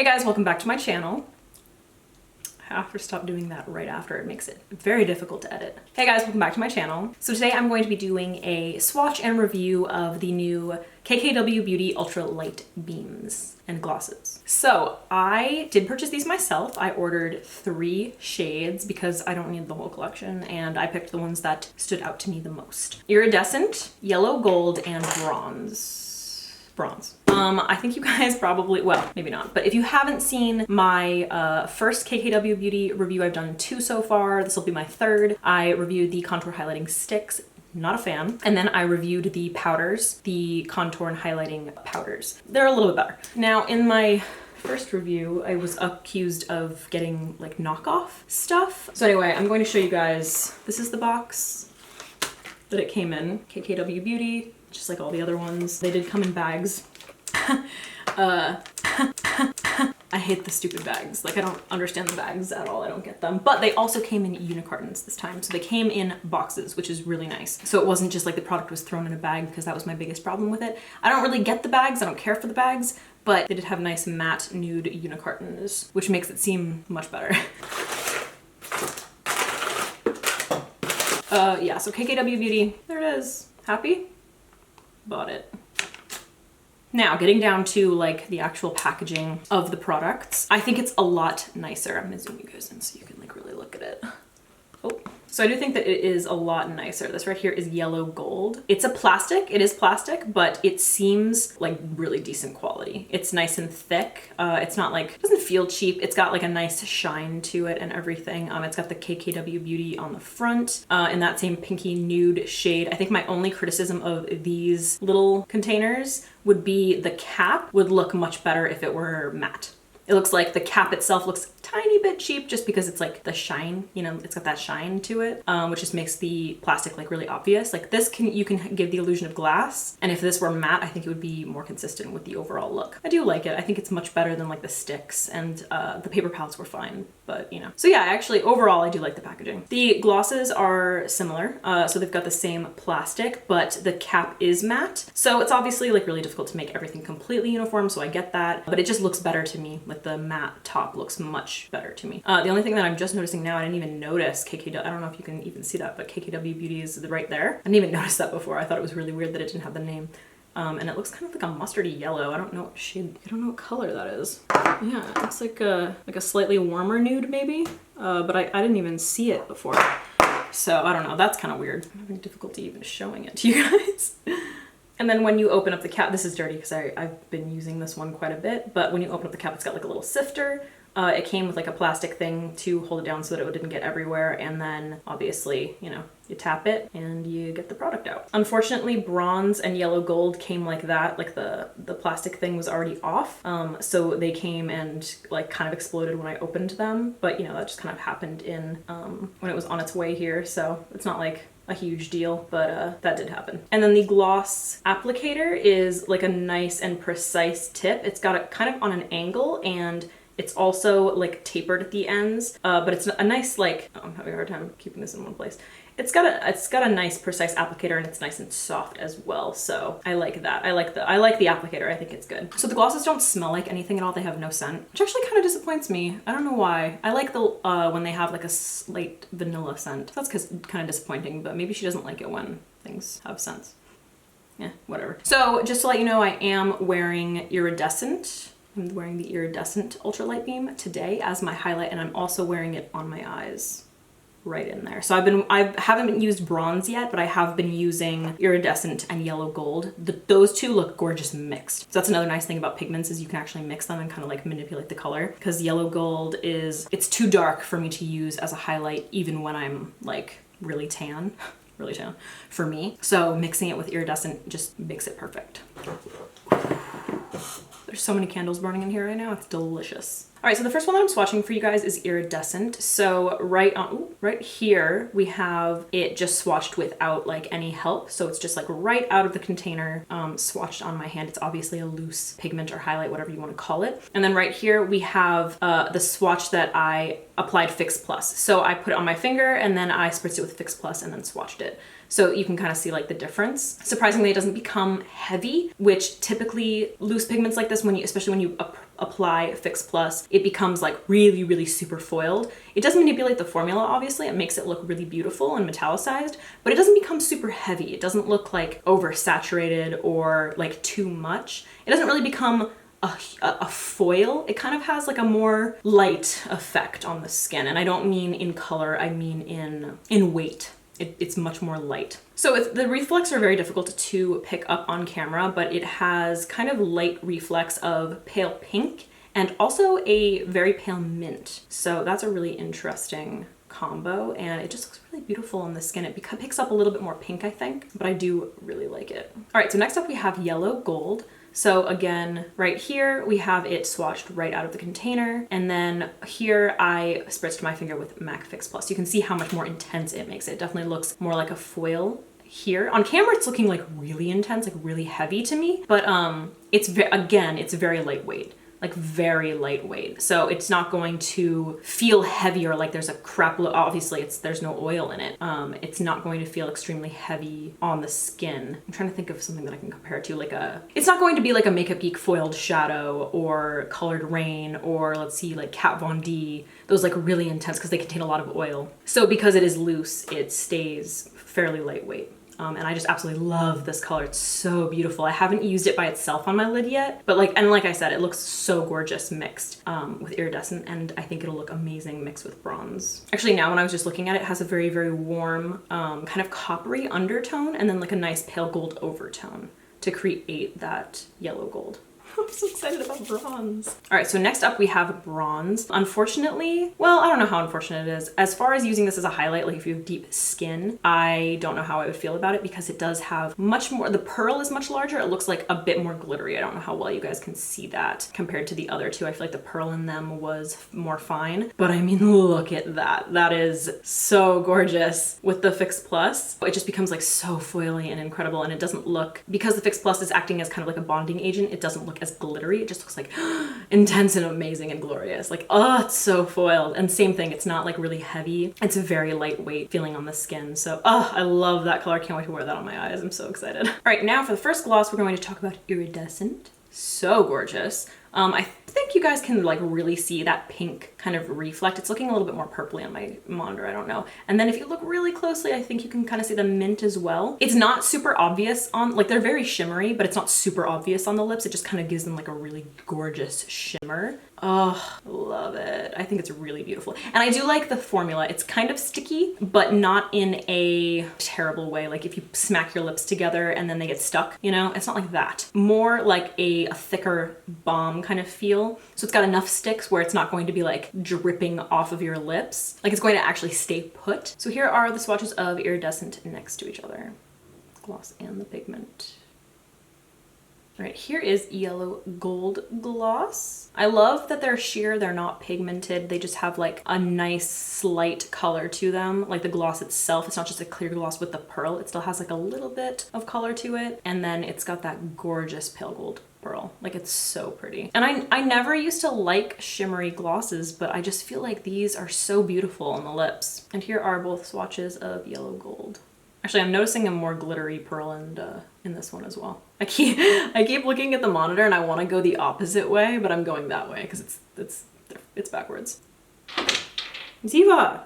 Hey guys, welcome back to my channel. I have to stop doing that right after. It makes it very difficult to edit. Hey guys, welcome back to my channel. So today I'm going to be doing a swatch and review of the new KKW Beauty UltraLight Beams and Glosses. So I did purchase these myself. I ordered 3 shades because I don't need the whole collection, and I picked the ones that stood out to me the most. Iridescent, Yellow Gold, and Bronze. I think you guys probably, well, maybe not, but if you haven't seen my first KKW Beauty review, I've done 2 so far. This will be my 3rd. I reviewed the contour highlighting sticks. Not a fan. And then I reviewed the powders, the contour and highlighting powders. They're a little bit better. Now in my first review, I was accused of getting like knockoff stuff. So anyway, I'm going to show you guys, this is the box that it came in, KKW Beauty, just like all the other ones. They did come in bags. I hate the stupid bags. Like, I don't understand the bags at all. I don't get them. But they also came in unicartons this time. So they came in boxes, which is really nice. So it wasn't just like the product was thrown in a bag, because that was my biggest problem with it. I don't really get the bags. I don't care for the bags, but they did have nice matte nude unicartons, which makes it seem much better. Yeah, so KKW Beauty, there it is. Happy? Bought it. Now, getting down to like the actual packaging of the products, I think it's a lot nicer. I'm gonna zoom you guys in so you can like really look at it. Oh. So I do think that it is a lot nicer. This right here is Yellow Gold. It's a plastic, it is plastic, but it seems like really decent quality. It's nice and thick. It's not like, it doesn't feel cheap. It's got like a nice shine to it and everything. It's got the KKW Beauty on the front in that same pinky nude shade. I think my only criticism of these little containers would be the cap would look much better if it were matte. It looks like the cap itself looks a tiny bit cheap just because it's like the shine, you know, it's got that shine to it, which just makes the plastic like really obvious. Like this you can give the illusion of glass, and if this were matte, I think it would be more consistent with the overall look. I do like it. I think it's much better than like the sticks, and the paper palettes were fine, but you know. So yeah, actually overall I do like the packaging. The glosses are similar, so they've got the same plastic, but the cap is matte. So it's obviously like really difficult to make everything completely uniform, so I get that, but it just looks better to me. Like the matte top looks much better to me. The only thing that I'm just noticing now, I didn't even notice KKW, I don't know if you can even see that, but KKW Beauty is right there. I didn't even notice that before. I thought it was really weird that it didn't have the name. And it looks kind of like a mustardy yellow. I don't know what shade, I don't know what color that is. Yeah, it looks like a slightly warmer nude maybe, but I didn't even see it before. So I don't know, that's kind of weird. I'm having difficulty even showing it to you guys. And then when you open up the cap, this is dirty because I've been using this one quite a bit, but when you open up the cap, it's got like a little sifter. It came with like a plastic thing to hold it down so that it didn't get everywhere. And then obviously, you know, you tap it and you get the product out. Unfortunately, Bronze and Yellow Gold came like that, like the plastic thing was already off. So they came and like kind of exploded when I opened them, but you know, that just kind of happened in, when it was on its way here. So it's not like a huge deal, but that did happen. And then the gloss applicator is like a nice and precise tip. It's got it kind of on an angle, and it's also like tapered at the ends, but it's a nice like, oh, I'm having a hard time keeping this in one place. It's got a nice precise applicator, and it's nice and soft as well. So I like that. I like the applicator. I think it's good. So the glosses don't smell like anything at all. They have no scent, which actually kind of disappoints me. I don't know why. I like the when they have like a slight vanilla scent. That's kind of disappointing, but maybe she doesn't like it when things have scents. Yeah, whatever. So just to let you know, I am wearing Iridescent. I'm wearing the Iridescent UltraLight Beam today as my highlight, and I'm also wearing it on my eyes. Right in there. So I haven't used Bronze yet, but I have been using Iridescent and Yellow Gold. Those two look gorgeous mixed. So that's another nice thing about pigments, is you can actually mix them and kind of like manipulate the color, because Yellow Gold it's too dark for me to use as a highlight even when I'm like really tan. Really tan for me. So mixing it with Iridescent just makes it perfect. There's so many candles burning in here right now. It's delicious. All right, so the first one that I'm swatching for you guys is Iridescent. So right here, we have it just swatched without like any help. So it's just like right out of the container, swatched on my hand. It's obviously a loose pigment or highlight, whatever you want to call it. And then right here, we have the swatch that I applied Fix Plus. So I put it on my finger and then I spritzed it with Fix Plus and then swatched it. So you can kind of see like the difference. Surprisingly, it doesn't become heavy, which typically loose pigments like this, especially when you apply Fix Plus, it becomes like really, really super foiled. It does manipulate the formula, obviously. It makes it look really beautiful and metallicized, but it doesn't become super heavy. It doesn't look like oversaturated or like too much. It doesn't really become a foil. It kind of has like a more light effect on the skin. And I don't mean in color, I mean in weight. It's much more light. So the reflex are very difficult to pick up on camera, but it has kind of light reflex of pale pink and also a very pale mint. So that's a really interesting combo, and it just looks really beautiful on the skin. It picks up a little bit more pink, I think, but I do really like it. All right, so next up we have yellow gold. So again, right here, we have it swatched right out of the container. And then here I spritzed my finger with MAC Fix Plus. You can see how much more intense it makes it. It definitely looks more like a foil here. On camera, it's looking like really intense, like really heavy to me. But it's very lightweight. Like very lightweight. So it's not going to feel heavier, like there's a crap load. Obviously there's no oil in it. It's not going to feel extremely heavy on the skin. I'm trying to think of something that I can compare it to, it's not going to be like a Makeup Geek foiled shadow or Colored Rain or let's see, like Kat Von D, those like really intense because they contain a lot of oil. So because it is loose, it stays fairly lightweight. And I just absolutely love this color. It's so beautiful. I haven't used it by itself on my lid yet, but like I said, it looks so gorgeous mixed with Iridescent, and I think it'll look amazing mixed with bronze. Actually, now when I was just looking at it, it has a very, very warm, kind of coppery undertone and then like a nice pale gold overtone to create that yellow gold. I'm so excited about bronze. All right, so next up we have bronze. Unfortunately, well, I don't know how unfortunate it is. As far as using this as a highlight, like if you have deep skin, I don't know how I would feel about it because it does have much more, the pearl is much larger. It looks like a bit more glittery. I don't know how well you guys can see that compared to the other two. I feel like the pearl in them was more fine, but I mean, look at that. That is so gorgeous with the Fix Plus. It just becomes like so foily and incredible, and it doesn't look, because the Fix Plus is acting as kind of like a bonding agent, it doesn't look as glittery. It just looks like intense and amazing and glorious. Like, oh, it's so foiled. And same thing, it's not like really heavy. It's a very lightweight feeling on the skin. So, oh, I love that color. I can't wait to wear that on my eyes. I'm so excited. All right, now for the first gloss, we're going to talk about Iridescent. So gorgeous. I think you guys can like really see that pink kind of reflect. It's looking a little bit more purpley on my monitor, I don't know. And then if you look really closely, I think you can kind of see the mint as well. It's not super obvious on, like they're very shimmery, but it's not super obvious on the lips. It just kind of gives them like a really gorgeous shimmer. Oh, love it. I think it's really beautiful. And I do like the formula. It's kind of sticky, but not in a terrible way. Like if you smack your lips together and then they get stuck, you know, it's not like that. More like a thicker balm kind of feel. So it's got enough sticks where it's not going to be like dripping off of your lips. Like it's going to actually stay put. So here are the swatches of Iridescent next to each other. Gloss and the pigment. All right, here is yellow gold gloss. I love that they're sheer, they're not pigmented. They just have like a nice slight color to them. Like the gloss itself, it's not just a clear gloss with the pearl. It still has like a little bit of color to it. And then it's got that gorgeous pale gold pearl. Like it's so pretty. And I never used to like shimmery glosses, but I just feel like these are so beautiful on the lips. And here are both swatches of yellow gold. Actually, I'm noticing a more glittery pearl in this one as well. I keep looking at the monitor and I want to go the opposite way, but I'm going that way because it's backwards. Ziva!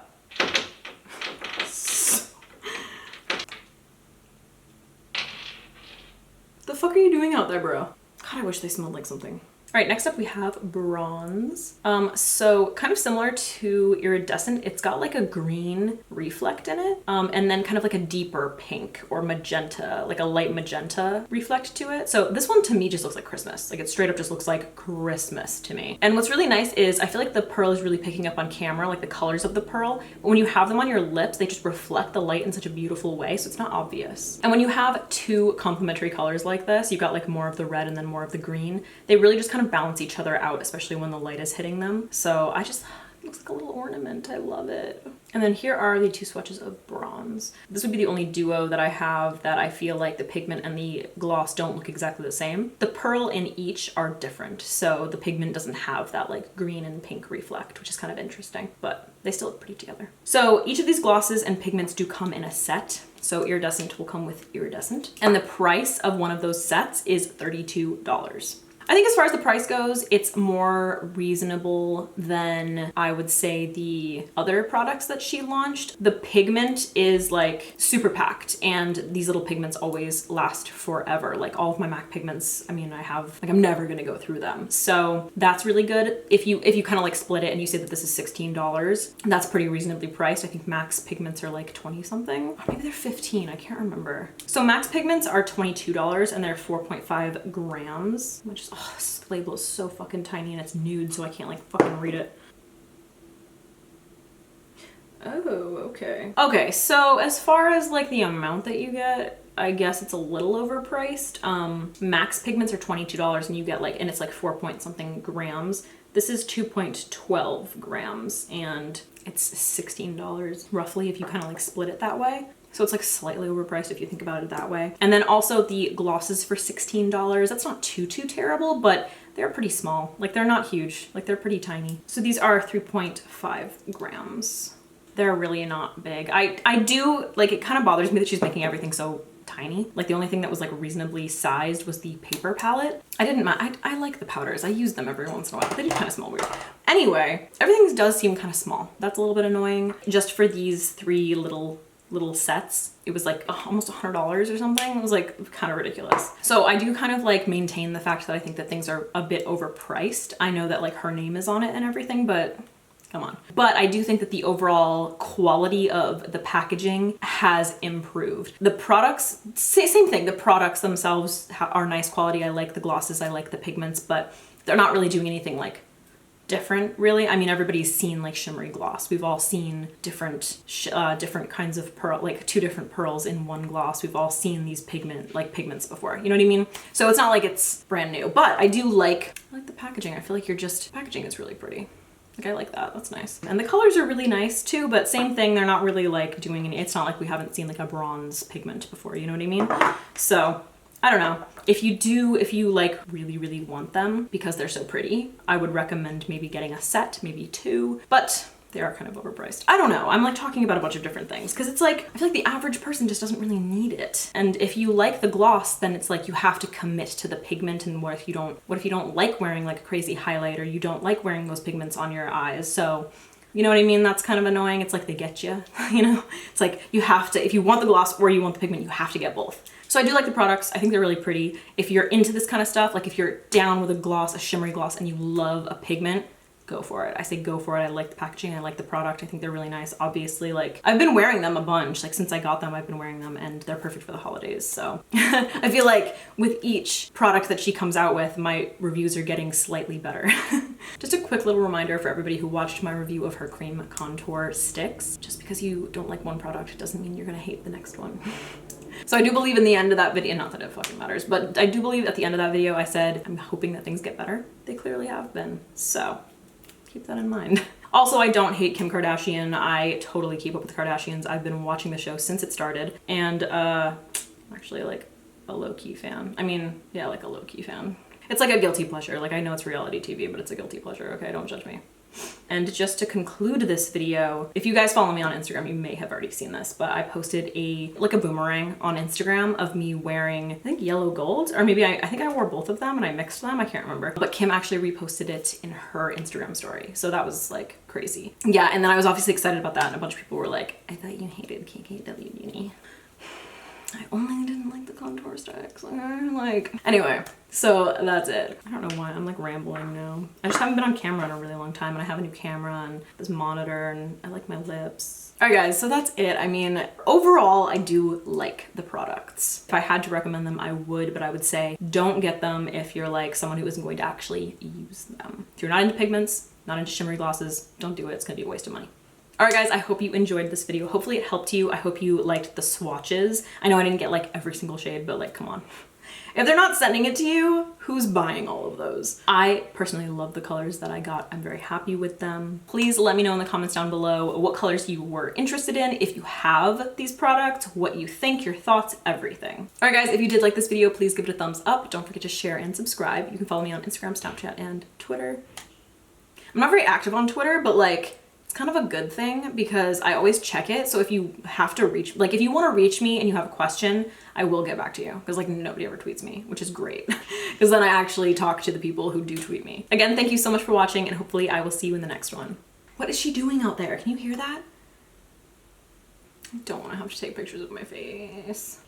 The fuck are you doing out there, bro? God, I wish they smelled like something. All right, next up we have bronze. So kind of similar to Iridescent, it's got like a green reflect in it, and then kind of like a deeper pink or magenta, like a light magenta reflect to it. So this one to me just looks like Christmas. Like it straight up just looks like Christmas to me. And what's really nice is I feel like the pearl is really picking up on camera, like the colors of the pearl. But when you have them on your lips, they just reflect the light in such a beautiful way, so it's not obvious. And when you have two complementary colors like this, you've got like more of the red and then more of the green, they really just kind of balance each other out, especially when the light is hitting them. So it looks like a little ornament. I love it. And then here are the two swatches of bronze. This would be the only duo that I have that I feel like the pigment and the gloss don't look exactly the same. The pearl in each are different, so the pigment doesn't have that like green and pink reflect, which is kind of interesting, but they still look pretty together. So each of these glosses and pigments do come in a set. So Iridescent will come with Iridescent. And the price of one of those sets is $32. I think as far as the price goes, it's more reasonable than I would say the other products that she launched. The pigment is like super packed, and these little pigments always last forever. Like all of my MAC pigments, I mean, I'm never gonna go through them. So that's really good. If you kind of like split it and you say that this is $16, that's pretty reasonably priced. I think MAC's pigments are like 20 something, or maybe they're 15, I can't remember. So MAC's pigments are $22 and they're 4.5 grams, which is, oh, this label is so fucking tiny and it's nude, so I can't like fucking read it. Oh, okay. Okay, so as far as like the amount that you get, I guess it's a little overpriced. MAC's pigments are $22 and you get like, and it's like 4 point something grams. This is 2.12 grams and it's $16 roughly if you kind of like split it that way. So it's like slightly overpriced if you think about it that way. And then also the glosses for $16. That's not too terrible, but they're pretty small. Like they're not huge, like they're pretty tiny. So these are 3.5 grams. They're really not big. I do, like, it kind of bothers me that she's making everything so tiny. Like the only thing that was like reasonably sized was the paper palette. I like the powders. I use them every once in a while. They do kind of smell weird. Anyway, everything does seem kind of small. That's a little bit annoying. Just for these three little sets, it was like almost $100 or something. It was like kind of ridiculous. So I do kind of like maintain the fact that I think that things are a bit overpriced. I know that like her name is on it and everything, but come on. But I do think that the overall quality of the packaging has improved. The products, same thing. The products themselves are nice quality. I like the glosses, I like the pigments, but they're not really doing anything like different, really. I mean, everybody's seen like shimmery gloss. We've all seen different kinds of pearl, like 2 different pearls in one gloss. We've all seen these pigments before. You know what I mean? So it's not like it's brand new, but I like the packaging. I feel like packaging is really pretty. Like I like that, that's nice. And the colors are really nice too, but same thing, they're not really like doing it's not like we haven't seen like a bronze pigment before, you know what I mean? So I don't know. If you like really want them because they're so pretty, I would recommend maybe getting a set, maybe 2, but they are kind of overpriced. I don't know. I'm like talking about a bunch of different things because it's like, I feel like the average person just doesn't really need it. And if you like the gloss, then it's like you have to commit to the pigment. And what if you don't like wearing like a crazy highlighter? You don't like wearing those pigments on your eyes. So you know what I mean? That's kind of annoying. It's like they get you, you know? It's like you have to, if you want the gloss or you want the pigment, you have to get both. So I do like the products. I think they're really pretty. If you're into this kind of stuff, like if you're down with a gloss, a shimmery gloss, and you love a pigment, go for it. I say go for it. I like the packaging. I like the product. I think they're really nice. Obviously, like I've been wearing them a bunch. Like since I got them, I've been wearing them and they're perfect for the holidays. So I feel like with each product that she comes out with, my reviews are getting slightly better. Just a quick little reminder for everybody who watched my review of her cream contour sticks. Just because you don't like one product doesn't mean you're gonna hate the next one. So I do believe in the end of that video, not that it fucking matters, but I do believe at the end of that video I said, I'm hoping that things get better. They clearly have been. So keep that in mind. Also, I don't hate Kim Kardashian. I totally keep up with the Kardashians. I've been watching the show since it started, and I'm actually like a low-key fan. I mean, yeah, like a low-key fan. It's like a guilty pleasure. Like I know it's reality TV, but it's a guilty pleasure, okay? Don't judge me. And just to conclude this video, if you guys follow me on Instagram, you may have already seen this, but I posted a boomerang on Instagram of me wearing, I think yellow gold, or maybe I think I wore both of them and I mixed them, I can't remember. But Kim actually reposted it in her Instagram story. So that was like crazy. Yeah, and then I was obviously excited about that and a bunch of people were like, I thought you hated KKW Beauty. I only didn't like the contour sticks. Like, anyway, so that's it. I don't know why I'm like rambling now. I just haven't been on camera in a really long time and I have a new camera and this monitor and I like my lips. All right guys, so that's it. I mean, overall, I do like the products. If I had to recommend them, I would, but I would say don't get them if you're like someone who isn't going to actually use them. If you're not into pigments, not into shimmery glosses, don't do it. It's gonna be a waste of money. All right guys, I hope you enjoyed this video. Hopefully it helped you. I hope you liked the swatches. I know I didn't get like every single shade, but like, come on. If they're not sending it to you, who's buying all of those? I personally love the colors that I got. I'm very happy with them. Please let me know in the comments down below what colors you were interested in, if you have these products, what you think, your thoughts, everything. All right guys, if you did like this video, please give it a thumbs up. Don't forget to share and subscribe. You can follow me on Instagram, Snapchat, and Twitter. I'm not very active on Twitter, but like, kind of a good thing because I always check it. So if you have to reach, like if you want to reach me and you have a question, I will get back to you, because like nobody ever tweets me, which is great because then I actually talk to the people who do tweet me. Again, thank you so much for watching, and hopefully I will see you in the next one. What is she doing out there? Can you hear that? I don't want to have to take pictures of my face.